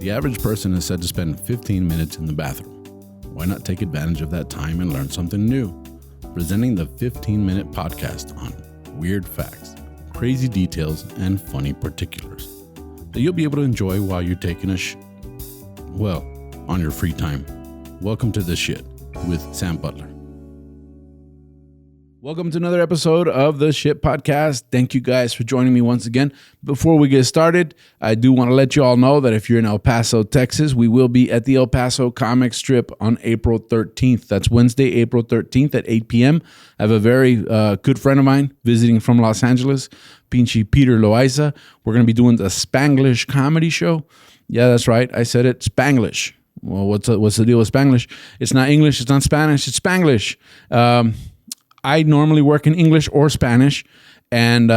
The average person is said to spend 15 minutes in the bathroom. Why not take advantage of that time and learn something new? Presenting the 15-minute podcast on weird facts, crazy details, and funny particulars that you'll be able to enjoy while you're taking a on your free time. Welcome to The Shit with Sam Butler. Welcome to another episode of The Shit Podcast. Thank you guys for joining me once again. Before we get started, I do want to let you all know that if you're in El Paso, Texas, we will be at the El Paso Comic Strip on April 13th. That's Wednesday, April 13th at 8 p.m. I have a very good friend of mine visiting from Los Angeles, Pinchy Peter Loaiza. We're going to be doing the Spanglish comedy show. Yeah, that's right. I said it, Spanglish. Well, what's the deal with Spanglish? It's not English, it's not Spanish, it's Spanglish. I normally work in English or Spanish, and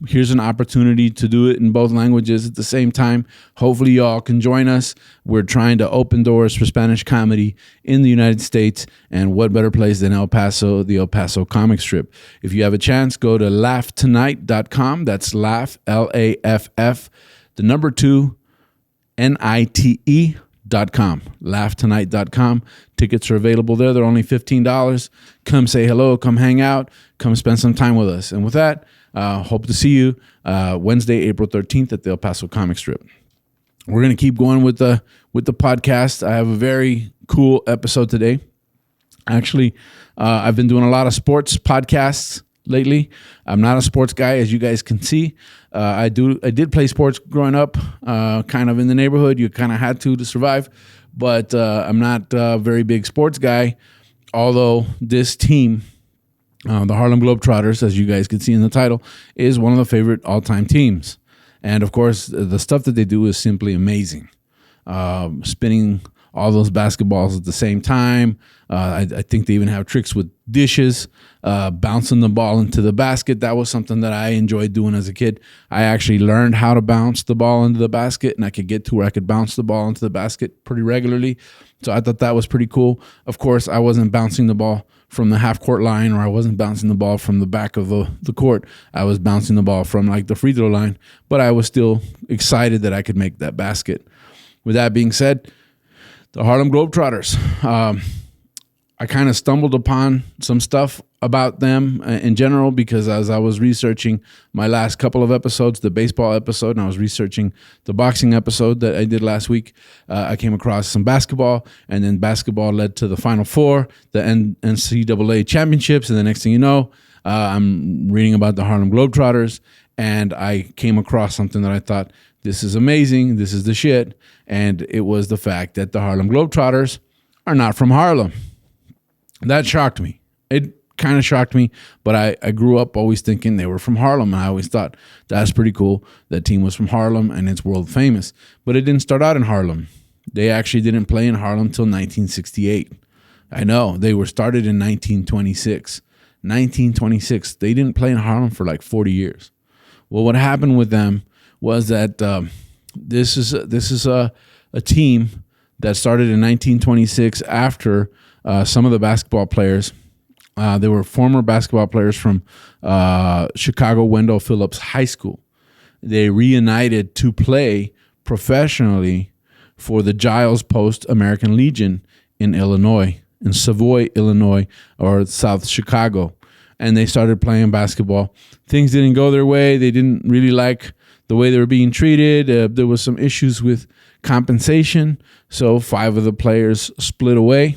here's an opportunity to do it in both languages at the same time. Hopefully y'all can join us. We're trying to open doors for Spanish comedy in the United States, and what better place than El Paso, the El Paso Comic Strip. If you have a chance, go to laughtonight.com. That's laugh, L-A-F-F, the number 2, N-I-T-E.com. Laughtonight.com. Tickets are available there. They're only $15. Come say hello. Come hang out. Come spend some time with us. And with that, hope to see you Wednesday, April 13th at the El Paso Comic Strip. We're going to keep going with the podcast. I have a very cool episode today. Actually, I've been doing a lot of sports podcasts lately. I'm not a sports guy, as you guys can see. I did play sports growing up, kind of in the neighborhood. You kind of had to survive, but I'm not a very big sports guy. Although this team, the Harlem Globetrotters, as you guys can see in the title, is one of the favorite all-time teams. And of course, the stuff that they do is simply amazing. Spinning all those basketballs at the same time. I think they even have tricks with dishes, bouncing the ball into the basket. That was something that I enjoyed doing as a kid. I actually learned how to bounce the ball into the basket, and I could get to where I could bounce the ball into the basket pretty regularly. So I thought that was pretty cool. Of course, I wasn't bouncing the ball from the half-court line, or I wasn't bouncing the ball from the back of the court. I was bouncing the ball from like the free throw line, but I was still excited that I could make that basket. With that being said, the Harlem Globetrotters. I kind of stumbled upon some stuff about them in general because as I was researching my last couple of episodes, the baseball episode, and I was researching the boxing episode that I did last week, I came across some basketball, and then basketball led to the Final Four, the NCAA championships, and the next thing you know, I'm reading about the Harlem Globetrotters, and I came across something that I thought, this is amazing, this is the shit, and it was the fact that the Harlem Globetrotters are not from Harlem. That shocked me. It kind of shocked me, but I grew up always thinking they were from Harlem, and I always thought that's pretty cool. That team was from Harlem, and it's world famous. But it didn't start out in Harlem. They actually didn't play in Harlem until 1968. I know. They were started in 1926. 1926. They didn't play in Harlem for like 40 years. Well, what happened with them was that this is a team that started in 1926 after some of the basketball players. They were former basketball players from Chicago Wendell Phillips High School. They reunited to play professionally for the Giles Post American Legion in Illinois, in Savoy, Illinois, or South Chicago. And they started playing basketball. Things didn't go their way. They didn't really like the way they were being treated. There was some issues with compensation. So 5 of the players split away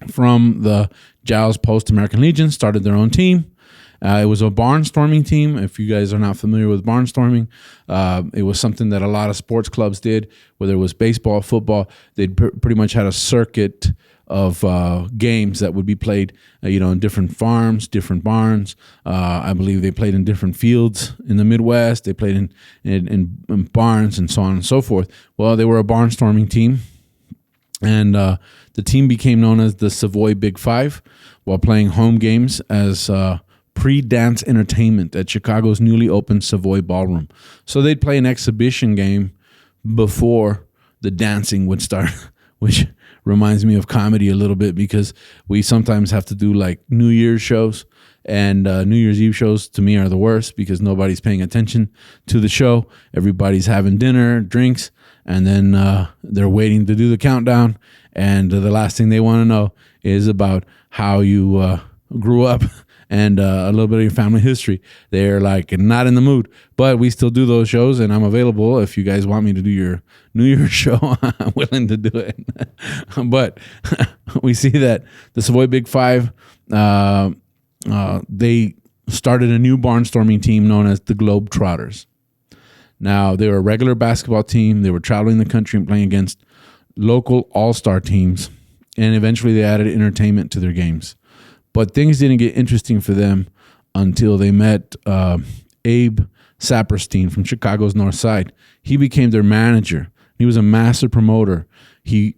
from the Giles Post American Legion, started their own team. It was a barnstorming team. If you guys are not familiar with barnstorming, it was something that a lot of sports clubs did, whether it was baseball, football. They pretty much had a circuit of games that would be played, in different farms, different barns. I believe they played in different fields in the Midwest. They played in barns and so on and so forth. Well, they were a barnstorming team. And the team became known as the Savoy Big Five while playing home games as pre-dance entertainment at Chicago's newly opened Savoy Ballroom. So they'd play an exhibition game before the dancing would start, which reminds me of comedy a little bit because we sometimes have to do like New Year's shows And New Year's Eve shows to me are the worst because nobody's paying attention to the show. Everybody's having dinner, drinks, and then they're waiting to do the countdown. And the last thing they want to know is about how you grew up and a little bit of your family history. They're like not in the mood, but we still do those shows, and I'm available if you guys want me to do your New Year's show. I'm willing to do it. But we see that the Savoy Big Five, they started a new barnstorming team known as the Globetrotters. Now, they were a regular basketball team. They were traveling the country and playing against local all-star teams, and eventually they added entertainment to their games. But things didn't get interesting for them until they met Abe Saperstein from Chicago's North Side. He became their manager. He was a master promoter. He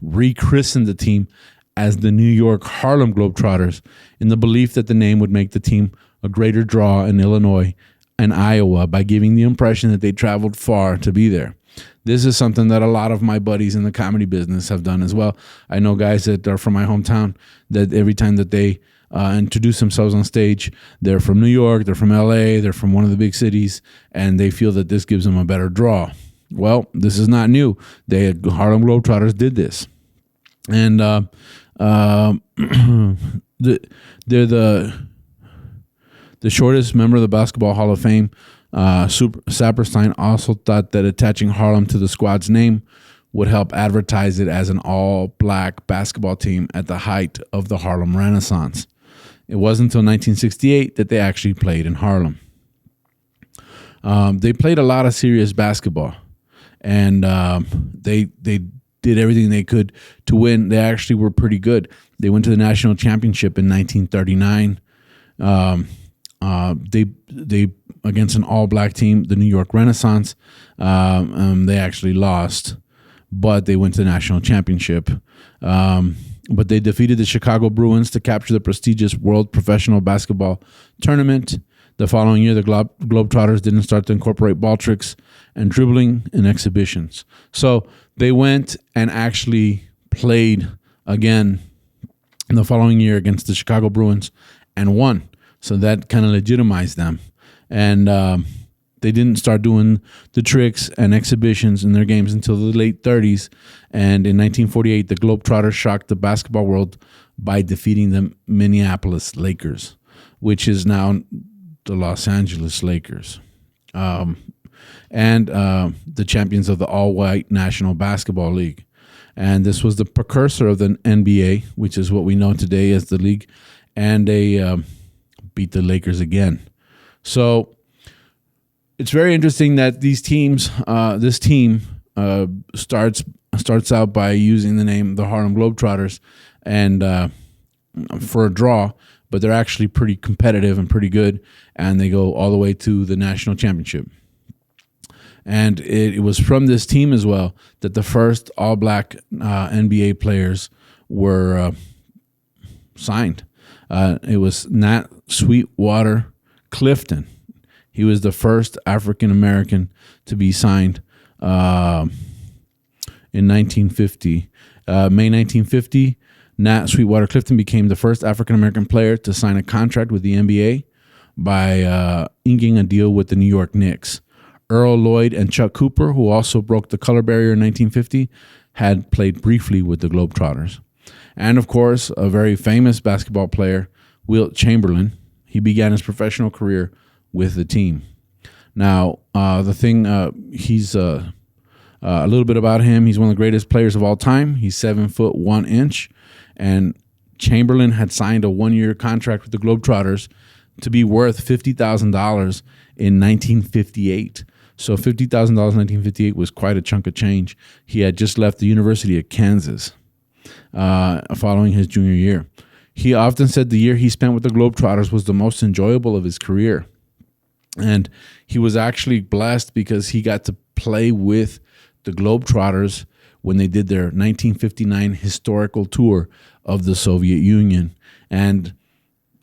rechristened the team as the New York Harlem Globetrotters in the belief that the name would make the team a greater draw in Illinois and Iowa by giving the impression that they traveled far to be there. This is something that a lot of my buddies in the comedy business have done as well. I know guys that are from my hometown that every time that they introduce themselves on stage, they're from New York, they're from LA, they're from one of the big cities, and they feel that this gives them a better draw. Well, this is not new. Harlem Globetrotters did this. And they're the shortest member of the Basketball Hall of Fame. Saperstein also thought that attaching Harlem to the squad's name would help advertise it as an all-black basketball team at the height of the Harlem Renaissance. It wasn't until 1968 that they actually played in Harlem. They played a lot of serious basketball, and they did everything they could to win. They actually were pretty good. They went to the national championship in 1939. They against an all-black team, the New York Renaissance. They actually lost, but they went to the national championship. But they defeated the Chicago Bruins to capture the prestigious World Professional Basketball Tournament. The following year, the Globetrotters didn't start to incorporate ball tricks and dribbling in exhibitions. So they went and actually played again in the following year against the Chicago Bruins and won. So that kind of legitimized them. And they didn't start doing the tricks and exhibitions in their games until the late 30s. And in 1948, the Globetrotters shocked the basketball world by defeating the Minneapolis Lakers, which is now the Los Angeles Lakers, and the champions of the all-white National Basketball League. And this was the precursor of the NBA, which is what we know today as the league. And they beat the Lakers again. So it's very interesting that these teams, this team starts out by using the name the Harlem Globetrotters and for a draw, but they're actually pretty competitive and pretty good, and they go all the way to the national championship. And it was from this team as well that the first all-black NBA players were signed. It was Nat Sweetwater Clifton. He was the first African-American to be signed in 1950. May 1950, Nat Sweetwater Clifton became the first African-American player to sign a contract with the NBA by inking a deal with the New York Knicks. Earl Lloyd and Chuck Cooper, who also broke the color barrier in 1950, had played briefly with the Globetrotters. And, of course, a very famous basketball player, Wilt Chamberlain. He began his professional career with the team. Now, he's a little bit about him. He's one of the greatest players of all time. He's 7 foot 1 inch. And Chamberlain had signed a 1-year contract with the Globetrotters to be worth $50,000 in 1958. So $50,000 in 1958 was quite a chunk of change. He had just left the University of Kansas following his junior year. He often said the year he spent with the Globetrotters was the most enjoyable of his career. And he was actually blessed because he got to play with the Globetrotters when they did their 1959 historical tour of the Soviet Union. And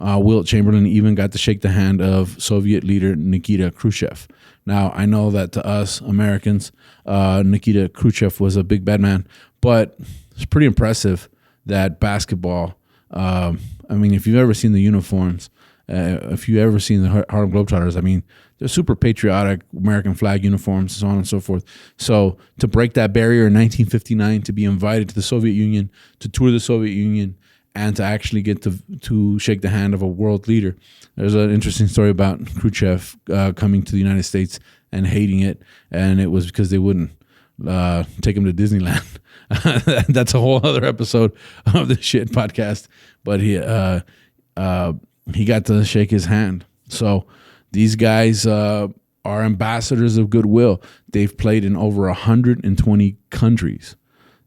Wilt Chamberlain even got to shake the hand of Soviet leader Nikita Khrushchev. Now, I know that to us Americans, Nikita Khrushchev was a big bad man, but it's pretty impressive that basketball, if you've ever seen the uniforms If you ever seen the Harlem Globetrotters, I mean, they're super patriotic, American flag uniforms, so on and so forth. So to break that barrier in 1959, to be invited to the Soviet Union, to tour the Soviet Union, and to actually get to shake the hand of a world leader. There's an interesting story about Khrushchev coming to the United States and hating it, and it was because they wouldn't take him to Disneyland. That's a whole other episode of the shit podcast. But he got to shake his hand. So these guys are ambassadors of goodwill. They've played in over 120 countries.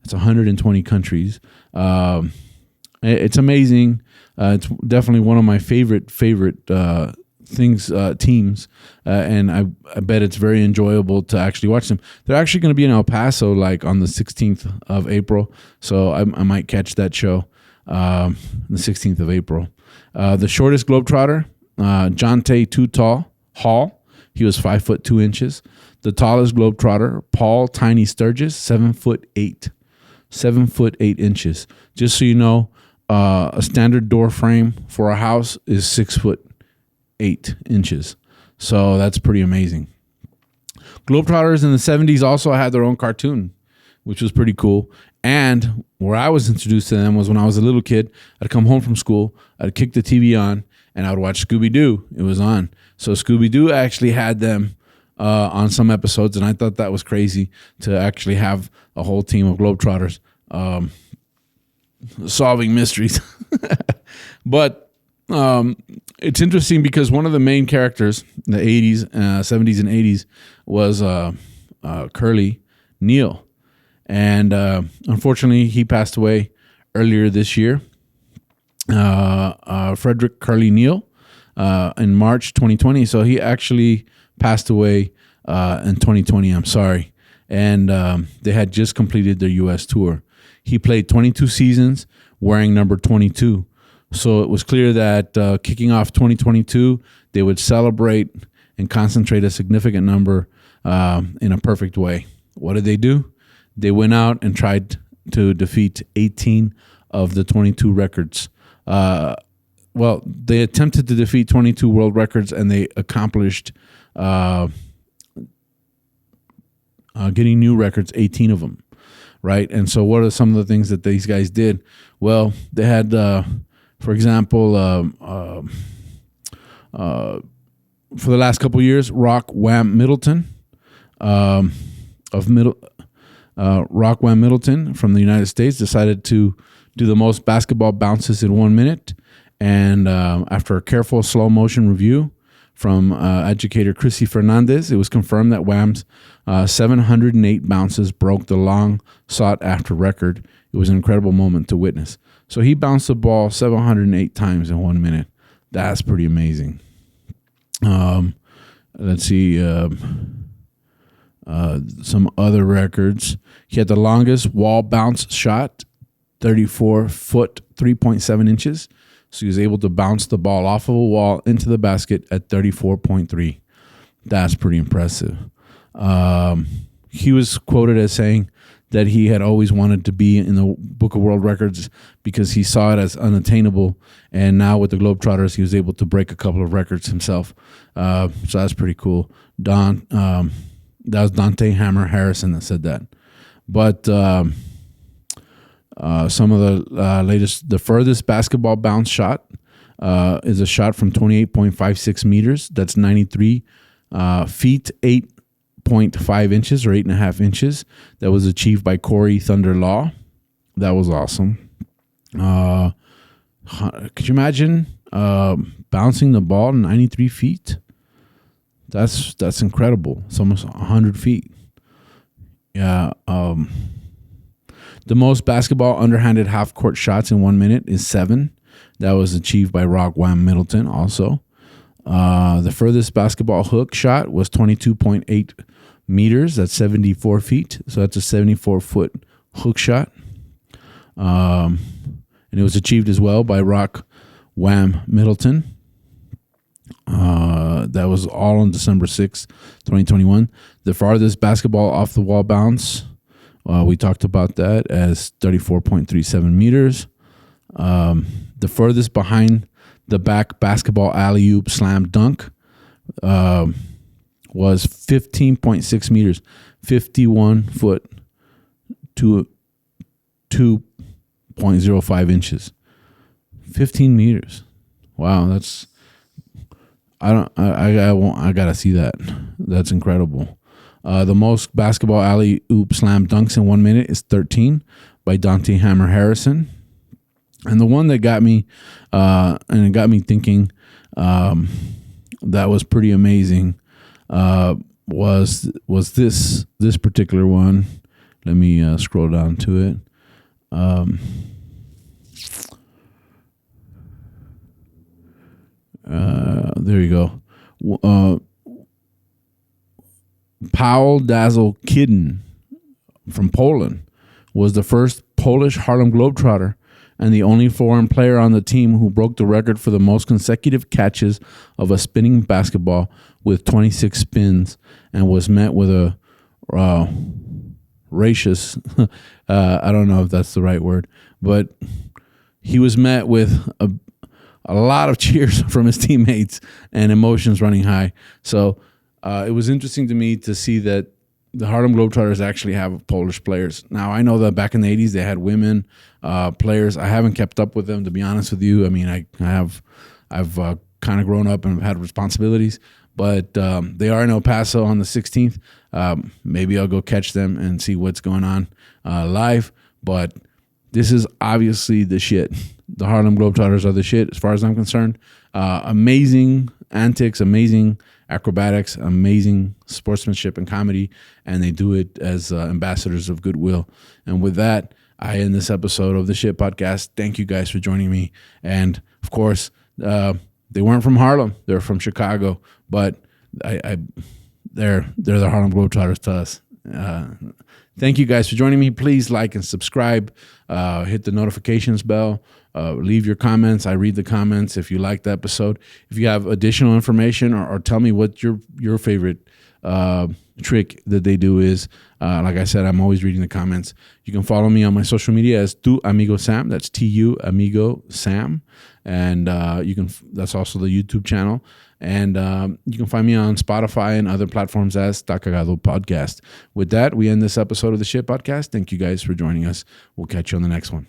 That's 120 countries. It's amazing. It's definitely one of my favorite teams, and I bet it's very enjoyable to actually watch them. They're actually going to be in El Paso like on the 16th of April, so I might catch that show the 16th of April. The shortest Globetrotter, Jonte Too Tall Hall, he was 5'2". The tallest Globetrotter, Paul Tiny Sturgis, 7'8", 7'8". Just so you know, a standard door frame for a house is 6'8". So that's pretty amazing. Globetrotters in the 70s also had their own cartoon, which was pretty cool. And where I was introduced to them was when I was a little kid. I'd come home from school, I'd kick the TV on, and I would watch Scooby-Doo. It was on. So Scooby-Doo actually had them on some episodes, and I thought that was crazy to actually have a whole team of Globetrotters solving mysteries. But it's interesting because one of the main characters in the 80s, 70s and 80s was Curly Neal. And unfortunately, he passed away earlier this year. Frederick Curly Neal in March 2020. So he actually passed away in 2020. I'm sorry. And they had just completed their U.S. tour. He played 22 seasons wearing number 22. So it was clear that kicking off 2022, they would celebrate and concentrate a significant number in a perfect way. What did they do? They went out and tried to defeat 18 of the 22 records. Well, they attempted to defeat 22 world records, and they accomplished getting new records, 18 of them, right? And so what are some of the things that these guys did? Well, they had, for example, for the last couple of years, Rock Wham Middleton Rock Wham Middleton from the United States decided to do the most basketball bounces in 1 minute. And after a careful slow motion review from educator Chrissy Fernandez, it was confirmed that Wham's 708 bounces broke the long sought after record. It was an incredible moment to witness. So he bounced the ball 708 times in 1 minute. That's pretty amazing. Let's see. Some other records. He had the longest wall bounce shot, 34 foot, 3.7 inches. So he was able to bounce the ball off of a wall into the basket at 34.3. That's pretty impressive. He was quoted as saying that he had always wanted to be in the Book of World Records because he saw it as unattainable. And now with the Globetrotters, he was able to break a couple of records himself. So that's pretty cool. That was Dante Hammer Harrison that said that. But some of the the furthest basketball bounce shot is a shot from 28.56 meters. That's 93 feet, 8.5 inches or 8.5 inches. That was achieved by Corey Thunder Law. That was awesome. Could you imagine bouncing the ball 93 feet? That's incredible. It's almost 100 feet. Yeah. The most basketball underhanded half-court shots in 1 minute is 7. That was achieved by Rock Wham Middleton also. The furthest basketball hook shot was 22.8 meters. That's 74 feet. So that's a 74-foot hook shot. And it was achieved as well by Rock Wham Middleton. That was all on December 6th, 2021. The farthest basketball off the wall bounce, we talked about that as 34.37 meters. The furthest behind the basketball alley-oop slam dunk was 15.6 meters, 51 foot to 2.05 inches. 15 meters. Wow, that's I gotta see that. That's incredible. The most basketball alley-oop slam dunks in 1 minute is 13 by Dante Hammer Harrison. And the one that got me, and it got me thinking, that was pretty amazing, was this particular one. Let me scroll down to it. There you go. Paul Dazzle Kidden from Poland was the first Polish Harlem Globetrotter and the only foreign player on the team who broke the record for the most consecutive catches of a spinning basketball with 26 spins, and was met with a raucous, I don't know if that's the right word, but he was met with a lot of cheers from his teammates and emotions running high. So it was interesting to me to see that the Harlem Globetrotters actually have Polish players. Now, I know that back in the 80s, they had women players. I haven't kept up with them, to be honest with you. I mean, I've kind of grown up and had responsibilities, but they are in El Paso on the 16th. Maybe I'll go catch them and see what's going on live. But this is obviously the shit. The Harlem Globetrotters are the shit as far as I'm concerned. Amazing antics, amazing acrobatics, amazing sportsmanship and comedy, and they do it as ambassadors of goodwill. And with that, I end this episode of the Shit Podcast. Thank you guys for joining me. And of course, they weren't from Harlem; they're from Chicago, but they're the Harlem Globetrotters to us. Thank you guys for joining me. Please like and subscribe. Hit the notifications bell. Leave your comments. I read the comments if you like the episode. If you have additional information or tell me what your favorite trick that they do is, like I said, I'm always reading the comments. You can follow me on my social media as Tu Amigo Sam. That's Tu Amigo Sam. And that's also the YouTube channel. And you can find me on Spotify and other platforms as Ta Cagado Podcast. With that, we end this episode of the Shit Podcast. Thank you guys for joining us. We'll catch you on the next one.